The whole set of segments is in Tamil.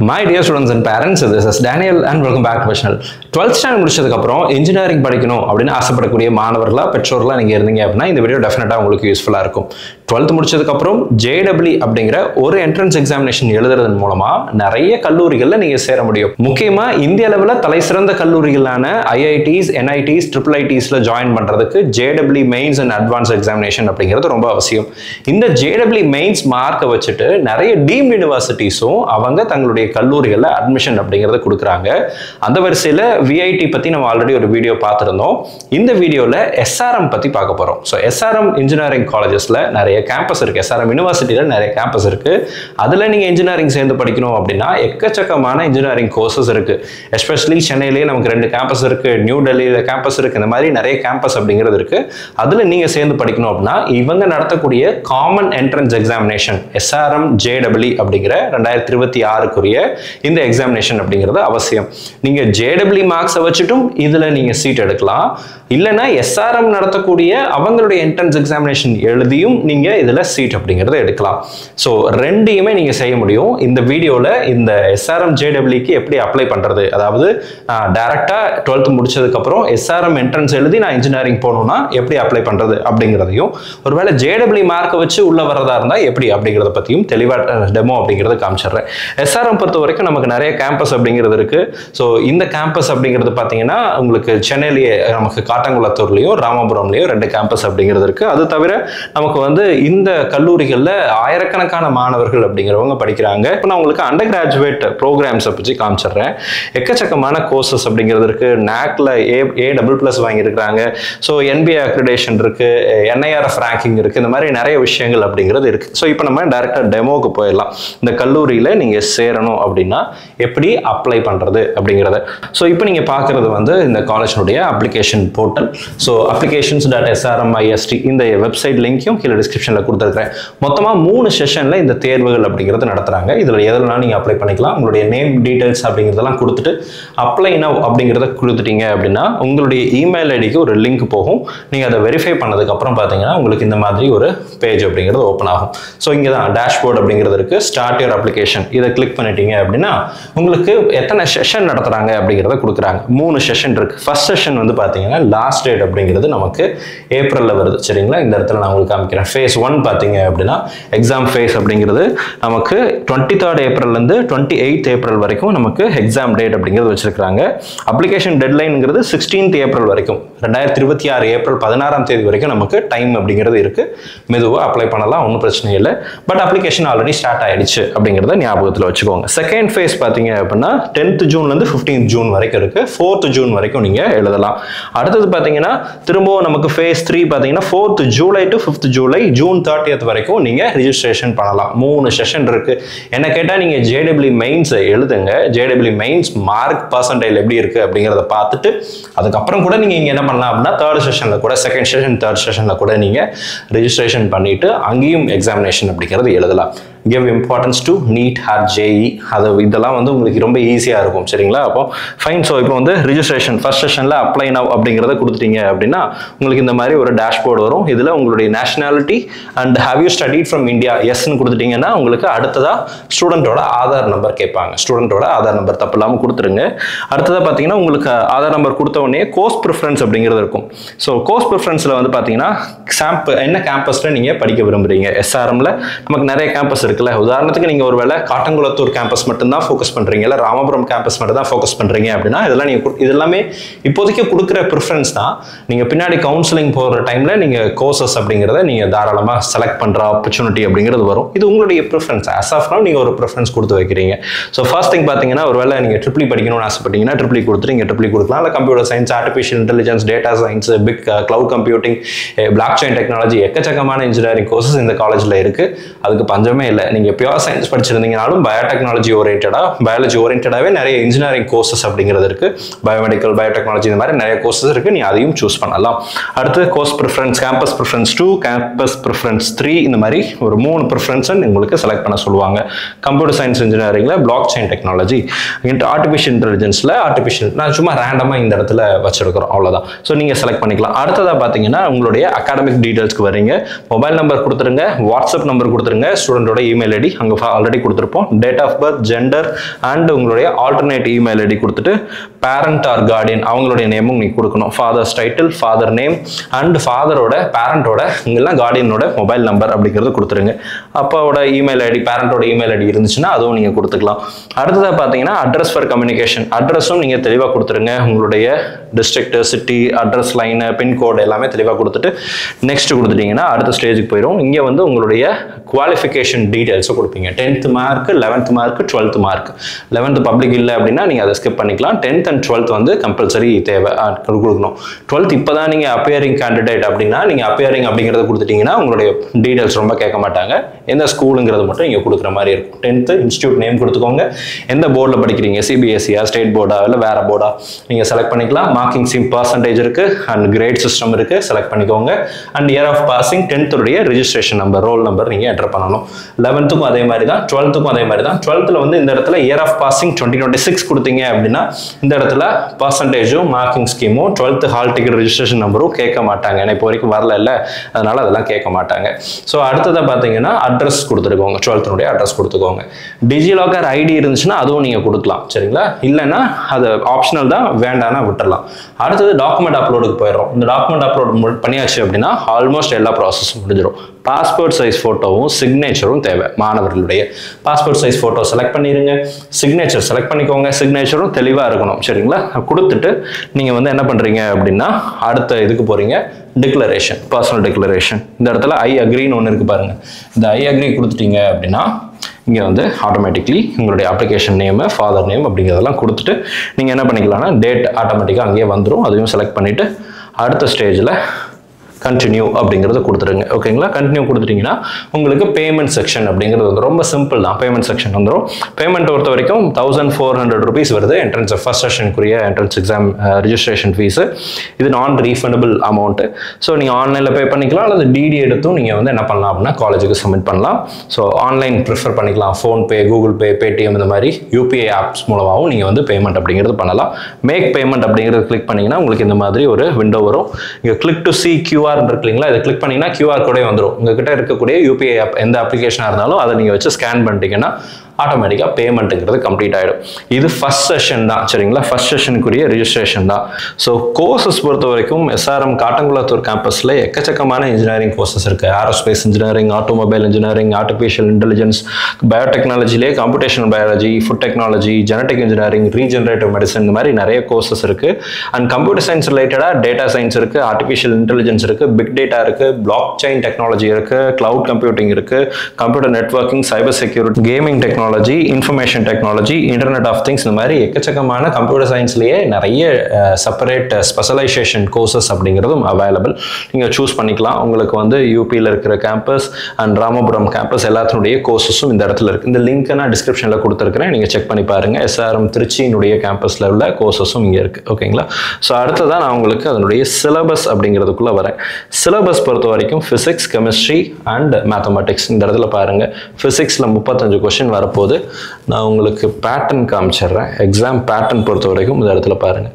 My dear students and parents, this is Daniel and welcome back to my channel. 12th standard முடிச்சதுக்கு அப்புறம் இன்ஜினியரிங் படிக்கணும் அப்படின்னு ஆசைப்படக்கூடிய மாணவர்களா பெற்றோர்களா நீங்க இருந்தீங்க அப்படினா இந்த வீடியோ டெஃபினட்டா உங்களுக்கு யூஸ்ஃபுல்லா இருக்கும். 12th முடிச்சதுக்கு அப்புறம் JEE அப்படிங்கற ஒரு என்ட்ரன்ஸ் எக்ஸாமினேஷன் எழுதுறதன் மூலமா நிறைய கல்லூரிகள்ல நீங்க சேர முடியும். முக்கியமா இந்திய அளவுல தலைசிறந்த கல்லூரிகளான IITs, NITs, IIITsல ஜாயின் பண்றதுக்கு JEE mains and advance examination அப்படிங்கிறது ரொம்ப அவசியம். இந்த JEE மெயின்ஸ் மார்க்க வச்சிட்டு நிறைய டீம்ட் யுனிவர்சிட்டிஸும் அவங்க தங்களுடைய கல்லூரிகள்ல அட்மிஷன் அப்படிங்கறத கொடுக்கறாங்க. அந்த வரிசையில VIT பத்தி நம்ம ஆல்ரெடி ஒரு வீடியோ பார்த்திருந்தோம். இந்த வீடியோல SRM பத்தி பார்க்க போறோம். சோ SRM இன்ஜினியரிங் காலேजेसல நிறைய கேம்பஸ் இருக்கு. SRM யுனிவர்சிட்டில நிறைய கேம்பஸ் இருக்கு. அதுல நீங்க இன்ஜினியரிங் சேர்ந்து படிக்கணும் அப்படினா எக்கச்சக்கமான இன்ஜினியரிங் கோர்சஸ் இருக்கு. எஸ்பெஷலி சென்னையிலே நமக்கு ரெண்டு கேம்பஸ் இருக்கு, நியூ டெல்லியில கேம்பஸ் இருக்கு. இந்த மாதிரி நிறைய கேம்பஸ் அப்படிங்கிறது இருக்கு. அதுல நீங்க சேர்ந்து படிக்கணும் அப்படினா இவங்க நடத்தக்கூடிய common entrance examination SRM JEE அப்படிங்கற 2026 குரிய இந்த எக்ஸாமினேஷன் அப்படிங்கிறது அவசியம். நீங்க JEE மார்க்ஸ் வச்சிட்டும் இதுல நீங்க சீட் எடுக்கலாம். இல்லனா SRM நடத்தக்கூடிய அவங்களுடைய என்ட்ரன்ஸ் எக்ஸாமினேஷன் எழுதியும் நீங்க இதுல சீட் அப்படிங்கறத எடுக்கலாம். சோ ரெண்டையுமே நீங்க செய்ய முடியும். இந்த வீடியோல இந்த SRM JEE-க்கு எப்படி அப்ளை பண்றது, அதாவது டைரக்டா 12th முடிச்சதுக்கு அப்புறம் SRM என்ட்ரன்ஸ் எழுதி நான் இன்ஜினியரிங் போகணும்னா எப்படி அப்ளை பண்றது அப்படிங்கறதையும், ஒருவேளை JEE மார்க் வச்சு உள்ள வரதா இருந்தா எப்படி அப்படிங்கறத பத்தியும் தெளிவா டெமோ அப்படிங்கறத காமிச்சறேன். SRM பொறுத்த வரைக்கும் நமக்கு நிறைய கேம்பஸ் அப்படிங்கிறது இருக்கு. சோ இந்த கேம்பஸ் அப்படிங்கிறது பாத்தீங்கன்னா உங்களுக்கு சென்னையிலேயே நமக்கு காட்டங்குளத்தூர்லயும் ராமபுரம்லயும் ரெண்டு கேம்பஸ் அப்படிங்கிறது இருக்கு. அது தவிர நமக்கு வந்து இந்த கல்லூரிகள்ல ஆயிரக்கணக்கான மாணவர்கள் அப்படிங்கிறவங்க படிக்கிறாங்க. இப்போ நான் உங்களுக்கு அண்டர் கிராஜுவேட் ப்ரோக்ராம்ஸை பற்றி காமிச்சிடுறேன். எக்கச்சக்கமான கோர்சஸ் அப்படிங்கிறது இருக்கு. NACல A++ வாங்கியிருக்கிறாங்க. ஸோ NBA அக்ரிடேஷன் இருக்கு, NIRF ரேங்கிங் இருக்கு. இந்த மாதிரி நிறைய விஷயங்கள் அப்படிங்கிறது இருக்கு. ஸோ இப்போ நம்ம டைரக்டா டெமோக்கு போயிடலாம். இந்த கல்லூரியில நீங்க சேரணும் அப்படின்னா எப்படி அப்ளை பண்றது அப்படிங்கறத. சோ இப்போ நீங்க பார்க்கிறது வந்து இந்த காலேஜ்னுடைய அப்ளிகேஷன் போர்ட்டல். சோ applications.srmist இந்த வெப்சைட் லிங்கையும் கீழ டிஸ்கிரிப்ஷன்ல கொடுத்திருக்கேன். மொத்தமா 3 செஷன்ல இந்த தேர்வுகள் அப்படிங்கறது நடத்துறாங்க. இதுல எதெல்லாம் நீங்க அப்ளை பண்ணிக்கலாம். உங்களுடைய நேம் டீடைல்ஸ் அப்படிங்கறதெல்லாம் கொடுத்துட்டு அப்ளை நவ் அப்படிங்கறத கொடுத்துட்டீங்க அப்படின்னா உங்களுடைய இமெயில் ஐடிக்கு ஒரு லிங்க் போகும். நீங்க அதை வெரிஃபை பண்ணதுக்கு அப்புறம் பாத்தீங்கன்னா உங்களுக்கு இந்த மாதிரி ஒரு பேஜ் அப்படிங்கிறது ஓபன் ஆகும். சோ இங்க தான் டேஷ்போர்ட் அப்படிங்கிறது இருக்கு. ஸ்டார்ட் யுவர் அப்ளிகேஷன் இதை கிளிக் பண்ணிட்டீங்க அப்படின்னா உங்களுக்கு எத்தனை செஷன் நடத்துறாங்க அப்படிங்கறத கொடுக்குறாங்க. 3 செஷன் இருக்கு. ஃபர்ஸ்ட் செஷன் வந்து பாத்தீங்கன்னா லாஸ்ட் டேட் அப்படிங்கிறது நமக்கு ஏப்ரல்ல வருது. சரிங்களா? இந்த இடத்துல நான் உங்களுக்கு காமிக்கிறேன். ஃபேஸ் 1 பாத்தீங்க அப்படின்னா எக்ஸாம் ஃபேஸ் அப்படிங்கிறது நமக்கு 23rd ஏப்ரல்ல இருந்து 28th ஏப்ரல் வரைக்கும் நமக்கு எக்ஸாம் டேட் அப்படிங்கிறது வச்சிருக்காங்க. அப்ளிகேஷன் டெட்லைன்ங்கிறது 16th ஏப்ரல் வரைக்கும், 2026 ஏப்ரல் 16ஆம் தேதி வரைக்கும் நமக்கு டைம் அப்படிங்கிறது இருக்கு. மெதுவா அப்ளை பண்ணலாம், ஒன்றும் பிரச்சனை இல்லை. பட் அப்ளிகேஷன் ஆல்ரெடி ஸ்டார்ட் ஆயிடுச்சு அப்படிங்கிறத ஞாபகத்தில் வச்சுக்கோங்க. செகண்ட் ஃபேஸ் பாத்தீங்க அப்படின்னா 10th ஜூன்ல இருந்து 15th ஜூன் வரைக்கும் இருக்கு. 4th ஜூன் வரைக்கும் நீங்க எழுதலாம். அடுத்தது பாத்தீங்கன்னா திரும்பவும் நமக்கு ஃபேஸ் 3 பாத்தீங்கன்னா 4th July to 5th July, June 30th வரைக்கும் நீங்க ரிஜிஸ்ட்ரேஷன் பண்ணலாம். 3 செஷன் இருக்கு. என்ன கேட்டா நீங்க JEE மெயின்ஸ் எழுதுங்க. JEE மெயின்ஸ் மார்க் பர்சன்டைல் எப்படி இருக்கு அப்படிங்கறத பார்த்துட்டு அதுக்கப்புறம் கூட நீங்க இங்க என்ன பண்ணலாம் அப்படின்னா தேர்ட் செஷன்ல கூட, செகண்ட் செஷன் தேர்ட் செஷன்ல கூட நீங்க ரிஜிஸ்ட்ரேஷன் பண்ணிட்டு அங்கேயும் எக்ஸாமினேஷன் அப்படிங்கிறது எழுதலாம். give importance to NEET or JEE. அது இதெல்லாம் வந்து உங்களுக்கு ரொம்ப ஈஸியா இருக்கும். சரிங்களா? அப்போ ஃபைன். ஸோ இப்போ வந்து ரிஜிஸ்ட்ரேஷன் ஃபர்ஸ்ட் செஷன்ல அப்ளை நவ் அப்படிங்கிறத கொடுத்துட்டீங்க அப்படின்னா உங்களுக்கு இந்த மாதிரி ஒரு டேஷ்போர்டு வரும். இதுல உங்களுடைய nationality and have you studied from India எஸ்ன்னு கொடுத்துட்டீங்கன்னா உங்களுக்கு அடுத்ததா ஸ்டூடெண்டோட ஆதார் நம்பர் கேட்பாங்க. ஸ்டூடெண்டோட ஆதார் நம்பர் தப்பு இல்லாமல் கொடுத்துருங்க. அடுத்ததா பார்த்தீங்கன்னா உங்களுக்கு ஆதார் நம்பர் கொடுத்த உடனே கோர்ஸ் ப்ரிஃபரன்ஸ் அப்படிங்கிறது இருக்கும். ஸோ கோர்ஸ் ப்ரிஃபரன்ஸ்ல வந்து பார்த்தீங்கன்னா என்ன கேம்பஸ்ல நீங்க படிக்க விரும்புறீங்க. SRMல நமக்கு நிறைய கேம்பஸ் இருக்குல்ல. உதாரணத்துக்கு நீங்க ஒருவேளை காட்டங்குளத்தூர் கேம்பஸ் மட்டும் தான் ஃபோக்கஸ் பண்றீங்க, இல்ல ராமபுரம் கேம்பஸ் மட்டும் தான் ஃபோக்கஸ் பண்றீங்க அப்படின்னா இதெல்லாம் நீங்க இதெல்லாமே இப்போதைக்கு கொடுக்குற ப்ரிஃபரன்ஸ் தான். நீங்க பின்னாடி கவுன்சிலிங் போற டைம்ல நீங்க கோர்சஸ் அப்படிங்கறத நீங்க தாராளமா செலக்ட் பண்ற ஆப்பர்ச்சுனிட்டி அப்படிங்கிறது வரும். இது உங்களுடைய ப்ரிஃபரன்ஸ். as of now நீங்க ஒரு ப்ரிஃபரன்ஸ் கொடுத்து வைக்கிறீங்க. ஸோ ஃபர்ஸ்ட் திங் பாத்தீங்கன்னா ஒருவேளை நீங்க EEE படிக்கணும்னு ஆசைப்பட்டீங்கன்னா EEE கொடுத்துட்டு இங்க EEE கொடுக்கலாம். இல்ல computer science, artificial intelligence, data science, big cloud computing, blockchain technology, எக்கச்சக்கமான இன்ஜினியரிங் கோர்சஸ் இந்த காலேஜ்ல இருக்கு. அதுக்கு பஞ்சமே இல்லை. நீங்க பியூர் சயின்ஸ் படிச்சிருந்தீங்கனாலும் பயோடெக்னாலஜி ஓரியன்டா, பயாலஜி ஓரியன்டாவே நிறைய இன்ஜினியரிங் கோர்சஸ் அப்படிங்கிறது இருக்கு. பயோமெடிக்கல், பயோடெக்னாலஜி இந்த மாதிரி நிறைய கோர்சஸ் இருக்கு. நீ அதையும் சூஸ் பண்ணலாம். அடுத்து course preference, campus preference 2, campus preference 3, இந்த மாதிரி ஒரு 3 ப்ரிஃபரன்ஸ் உங்களுக்கு செலக்ட் பண்ண சொல்லுவாங்க. கம்ப்யூட்டர் சயின்ஸ் இன்ஜினியரிங்ல பிளாக் செயின் டெக்னாலஜி, ஆர்டிஃபிஷியல் இன்டெலிஜென்ஸ்ல நான் சும்மா ரேண்டமா இந்த இடத்துல வச்சிருக்கிறோம், அவ்வளவுதான். ஸோ நீங்க செலக்ட் பண்ணிக்கலாம். அடுத்ததா பாத்தீங்கன்னா உங்களுடைய அகாடமிக் டீடைல்ஸ்க்கு வரீங்க. மொபைல் நம்பர் கொடுத்துருங்க, வாட்ஸ்அப் நம்பர் கொடுத்துருங்க, ஸ்டூடெண்டோட இமெயில் ஐடி அங்கே ஆல்ரெடி கொடுத்துருப்போம். Date of birth, gender and உங்களுடைய ஆல்டர்னேட் இமெயில் ஐடி கொடுத்துட்டு பேரண்ட் ஆர் கார்டியன் அவங்களுடைய நேமும் நீங்கள் கொடுக்கணும். Father's title, father name and ஃபாதரோட பேரண்டோட இங்கெல்லாம் கார்டியனோட மொபைல் நம்பர் அப்படிங்கிறது கொடுத்துருங்க. அப்பாவோட இமெயில் ஐடி, பேரண்டோட இமெயில் ஐடி இருந்துச்சுன்னா அதுவும் நீங்கள் கொடுத்துக்கலாம். அடுத்ததாக பார்த்தீங்கன்னா அட்ரஸ் ஃபார் கம்யூனிகேஷன், அட்ரஸும் நீங்கள் தெளிவாக கொடுத்துருங்க. உங்களுடைய district, city, address line, pincode எல்லாமே தெளிவாக கொடுத்துட்டு நெக்ஸ்ட் கொடுத்துட்டீங்கன்னா அடுத்த ஸ்டேஜுக்கு போயிடும். இங்கே வந்து உங்களுடைய குவாலிஃபிகேஷன் டீட்டெயில்ஸை கொடுப்பீங்க. 10th mark, 11th mark, 12th mark. 11th public இல்லை அப்படின்னா நீங்கள் அதை ஸ்கிப் பண்ணிக்கலாம். 10th and 12th வந்து கம்பல்சரி தேவை கொடுக்கணும். 12th இப்போ தான் நீங்கள் அப்பியரிங் கேண்டிடேட் அப்படின்னா நீங்கள் அப்பியரிங் அப்படிங்கிறத கொடுத்துட்டீங்கன்னா உங்களுடைய டீட்டெயில்ஸ் ரொம்ப கேட்க மாட்டாங்க. எந்த ஸ்கூலுங்கிறது மட்டும் நீங்கள் கொடுக்குற மாதிரி இருக்கும். 10th இன்ஸ்டியூட் நேம் கொடுத்துக்கோங்க. எந்த போர்டில் படிக்கிறீங்க, சிபிஎஸ்சியா, ஸ்டேட் போர்டா இல்லை வேற போர்டா நீங்கள் செலக்ட் பண்ணிக்கலாம். மார்க்கிங் சிம் பர்சன்டேஜ் இருக்கு அண்ட் கிரேட் சிஸ்டம் இருக்கு, செலக்ட் பண்ணிக்கோங்க. And year of passing 10th உடைய ரிஜிஸ்ட்ரேஷன் நம்பர், ரோல் நம்பர் நீங்கள் என்டர் பண்ணணும். 11th அதே மாதிரி தான், 12th அதே மாதிரி தான். 12th வந்து இந்த இடத்துல இயர் ஆஃப் பாசிங் 2026 கொடுத்தீங்க அப்படின்னா இந்த இடத்துல பர்சன்டேஜும் மார்க்கிங் ஸ்கீமும் 12th ஹால் டிக்கெட் ரிஜிஸ்ட்ரேஷன் நம்பரும் கேட்க மாட்டாங்க. ஏன்னா இப்போ வரைக்கும் வரல இல்லை, அதனால அதெல்லாம் கேட்க மாட்டாங்க. ஸோ அடுத்ததாக பார்த்தீங்கன்னா அட்ரஸ் கொடுத்துருக்கோங்க. 12th அட்ரஸ் கொடுத்துக்கோங்க. டிஜிலாக்கர் ஐடி இருந்துச்சுன்னா அதுவும் நீங்கள் கொடுக்கலாம். சரிங்களா? இல்லைன்னா அது ஆப்ஷனல் தான், வேண்டாம்னா விட்டுறலாம். அடுத்தது டாக்குமெண்ட் அப்லோடுக்கு போயிடும். இந்த டாக்குமெண்ட் அப்லோட் பண்ணியாச்சு அப்படின்னா ஆல்மோஸ்ட் எல்லா ப்ராசஸும் முடிஞ்சிடும். பாஸ்போர்ட் சைஸ் ஃபோட்டோவும் சிக்னேச்சரும் தேவை. மாணவர்களுடைய பாஸ்போர்ட் சைஸ் ஃபோட்டோ செலக்ட் பண்ணிடுங்க. சிக்னேச்சர் செலக்ட் பண்ணிக்கோங்க. சிக்னேச்சரும் தெளிவாக இருக்கணும். சரிங்களா? கொடுத்துட்டு நீங்கள் வந்து என்ன பண்ணுறீங்க அப்படின்னா அடுத்த இதுக்கு போகிறீங்க. Declaration, personal declaration. இந்த இடத்துல ஐ அக்ரின்னு ஒன்று இருக்குது பாருங்கள். இந்த ஐ அக்ரி கொடுத்துட்டீங்க அப்படின்னா இங்கே வந்து ஆட்டோமேட்டிக்லி உங்களுடைய அப்ளிகேஷன் நேமு, ஃபாதர் நேம் அப்படிங்கிறதெல்லாம் கொடுத்துட்டு நீங்கள் என்ன பண்ணிக்கலாம்னா டேட் ஆட்டோமேட்டிக்காக அங்கேயே வந்துடும். அதையும் செலக்ட் பண்ணிவிட்டு அடுத்த ஸ்டேஜில் கண்டினியூ அப்படிங்கிறத கொடுத்துருங்க. ஓகேங்களா? கண்டினியூ கொடுத்துட்டீங்கன்னா உங்களுக்கு பேமெண்ட் செக்ஷன் அப்படிங்கிறது வந்து ரொம்ப சிம்பிள் தான். பேமெண்ட் செக்ஷன் வந்துடும். பேமெண்ட் பொறுத்த வரைக்கும் 1400 rupees வருது. என்ட்ரன்ஸ் ஃபர்ஸ்ட் செஷனுக்குரிய என்ட்ரன்ஸ் எக்ஸாம் ரிஜிஸ்ட்ரேஷன் ஃபீஸு. இது நான் ரீஃபண்டபிள் அமௌண்ட்டு. ஸோ நீங்கள் ஆன்லைனில் பே பண்ணிக்கலாம் அல்லது டிடி எடுத்தும் நீங்கள் வந்து என்ன பண்ணலாம் அப்படின்னா காலேஜுக்கு சப்மிட் பண்ணலாம். ஸோ ஆன்லைன் ப்ரிஃபர் பண்ணிக்கலாம். ஃபோன்பே, கூகுள் பே, பேடிஎம் இந்த மாதிரி யூபிஐ ஆப்ஸ் மூலமாகவும் நீங்கள் வந்து பேமெண்ட் அப்படிங்கிறது பண்ணலாம். மேக் பேமெண்ட் அப்படிங்கிறது கிளிக் பண்ணிங்கன்னா உங்களுக்கு இந்த மாதிரி ஒரு விண்டோ வரும். இங்கே கிளிக் டு சி கியூஆர் இருக்குங்களா, இதை கிளிக் பண்ணீங்கன்னா கியூஆர் கோடே வந்துடும். உங்ககிட்ட இருக்கக்கூடிய யூபிஐ ஆப் எந்த அப்ளிகேஷனாக இருந்தாலும் அதை நீங்கள் வச்சு ஸ்கேன் பண்ணிட்டீங்கன்னா ஆட்டோமேட்டிக்காக பேமெண்ட்டுங்கிறது கம்ப்ளீட் ஆகிடும். இது ஃபர்ஸ்ட் செஷன் தான். சரிங்களா? ஃபர்ஸ்ட் செஷனுக்குரிய ரிஜிஸ்ட்ரேஷன் தான். ஸோ கோர்சஸ் பொறுத்த வரைக்கும் எஸ்ஆர்எம் காட்டங்குளத்தூர் கேம்பஸில் எக்கச்சக்கமான இன்ஜினியரிங் கோர்சஸ் இருக்குது. Aerospace engineering, automobile engineering, artificial intelligence, பயோடெக்னாலஜிலே computational biology, food technology, genetic engineering, regenerative medicine, இந்த மாதிரி நிறைய கோர்சஸ் இருக்குது. அண்ட் கம்ப்யூட்டர் சயின்ஸ் ரிலேட்டடாக டேட்டா சயின்ஸ் இருக்குது, ஆர்டிஃபிஷியல் இன்டெலிஜென்ஸ் இருக்குது, பிக் டேட்டா இருக்குது, பிளாக் செயின் டெக்னாலஜி இருக்குது, கிளவுட் கம்ப்யூட்டிங் இருக்குது, computer networking, cyber security, gaming technology, information technology, internet of things, இந்த மாதிரி எக்கச்சக்கமான கம்ப்யூட்டர் சயின்ஸ்லேயே நிறைய செப்பரேட் ஸ்பெஷலைசேஷன் கோர்சஸ் அப்படிங்கிறதும் அவைலபிள். நீங்கள் சூஸ் பண்ணிக்கலாம். உங்களுக்கு வந்து யூபியில் இருக்கிற கேம்பஸ் அண்ட் ராமபுரம் கேம்பஸ் எல்லாத்தினுடைய கோர்சஸும் இந்த இடத்துல இருக்குது. இந்த லிங்க்கை நான் டிஸ்கிரிப்ஷனில் கொடுத்துருக்கிறேன். நீங்கள் செக் பண்ணி பாருங்கள். எஸ்ஆர்எம் திருச்சியினுடைய கேம்பஸில் உள்ள கோர்சஸும் இங்கே இருக்குது. ஓகேங்களா? ஸோ அடுத்ததான் நான் உங்களுக்கு அதனுடைய சிலபஸ் அப்படிங்கிறதுக்குள்ளே வரேன். சிலபஸ் பொறுத்த வரைக்கும் ஃபிசிக்ஸ், கெமிஸ்ட்ரி அண்ட் மேத்தமெட்டிக்ஸ். இந்த இடத்துல பாருங்கள். ஃபிசிக்ஸில் 35 கொஸ்டின் வரப்போகுது. நான் உங்களுக்கு பேட்டர்ன் காமிச்சிடுறேன். எக்ஸாம் பேட்டர்ன் பொறுத்த வரைக்கும் இந்த இடத்துல பாருங்கள்.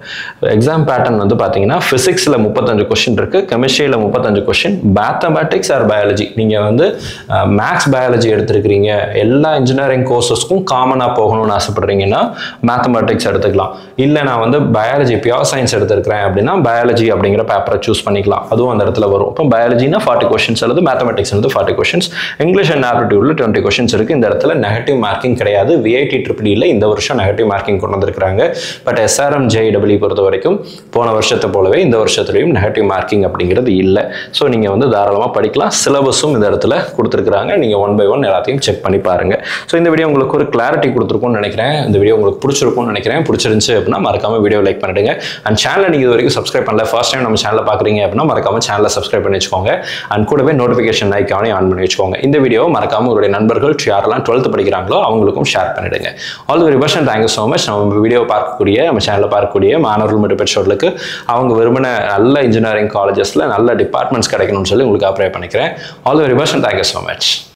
எக்ஸாம் பேட்டர்ன் வந்து பார்த்தீங்கன்னா ஃபிசிக்ஸில் 35 கொஸ்டின் இருக்குது, கெமிஸ்ட்ரியில் 35 கொஸ்டின், மேத்தமெட்டிக்ஸ் ஆர் பயாலஜி. நீங்கள் வந்து மேக்ஸ் பயாலஜி எடுத்துருக்கிறீங்க, எல்லா இன்ஜினியரிங் கோர்சஸ்க்கும் காமனாக போகணும்னு ஆசைப்படுறீங்கன்னா மேத்தமெட்டிக்ஸ் எடுத்துக்கலாம். இல்லை நான் வந்து பயாலஜி பியூர் சயின்ஸ் எடுத்துருக்கிறேன் அப்படின்னா பயாலஜி அப்படிங்கிற பேப்பரை சூஸ் பண்ணிக்கலாம். அதுவும் அந்த இடத்துல வரும். இப்போ பயாலஜினா 40 கொஸ்டின்ஸ் அல்லது மேத்தமெட்டிக்ஸ் வந்து 40 கொஸ்டின்ஸ், இங்கிலீஷ் அண்ட் ஆப்டிடியூடில் 20 கொஸ்டின்ஸ் இருக்குது. இந்த இடத்துல நெகட்டிவ் மார்க்கிங் கிடையாது. விஐடி ட்ரிபிளியில் இந்த வருஷம் நெகட்டிவ் மார்க்கிங் கொண்டு வந்திருக்கிறாங்க. பட் எஸ்ஆர்எம் ஜேஇடபிள்யூ பொறுத்த வரைக்கும் போன வருஷத்தை போலவே இந்த வருஷத்துலையும் நெகட்டிவ் மார்க்கிங் அப்படிங்கிறது இல்லை. ஸோ நீங்கள் வந்து தாராளமாக படிக்கலாம். சிலபஸும் இந்த இடத்துல கொடுத்துருக்குறாங்க. நீங்கள் 1 by 1 எல்லாத்தையும் செக் பண்ணி பாருங்கள். ஸோ இந்த வீடியோ உங்களுக்கு ஒரு கிளாரிட்டி கொடுத்துருக்கும்னு நினைக்கிறேன். இந்த வீடியோ உங்களுக்கு பிடிச்சிருக்கும்னு நினைக்கிறேன். பிடிச்சிருந்துச்சு அப்படின்னா மறக்காம வீடியோ லைக் பண்ணிடுங்க. அண்ட் சேனலை நீங்கள் இது வரைக்கும் சப்ஸ்கிரைப் பண்ணல, ஃபர்ஸ்ட் டைம் நம்ம சேனலை பார்க்குறீங்க அப்படின்னா மறக்காம சேனலை சப்ஸ்கிரைப் பண்ணி வச்சுக்கோங்க. அண்ட் கூடவே நோட்டிஃபிகேஷன் ஐக்கானே ஆன் பண்ணி வச்சுக்கோங்க. இந்த வீடியோ மறக்காம உங்களுடைய நண்பர்கள் யாரெல்லாம் 12th படிக்கிறாங்களோ அவங்களுக்கும் ஷேர் பண்ணிடுங்க. All the very best and thank you so much. நம்ம வீடியோ பார்க்கக்கூடிய, நம்ம சேனலில் பார்க்கக்கூடிய மாணவர்கள் மற்றும் பெற்றோர்களுக்கு அவங்க விரும்பின நல்ல இன்ஜினியரிங் காலேஜஸில் நல்ல டிபார்ட்மெண்ட்ஸ் கிடைக்கணும்னு சொல்லி உங்களுக்கு அப்ளை பண்ணிக்கிறேன். All the very best and thank you so much.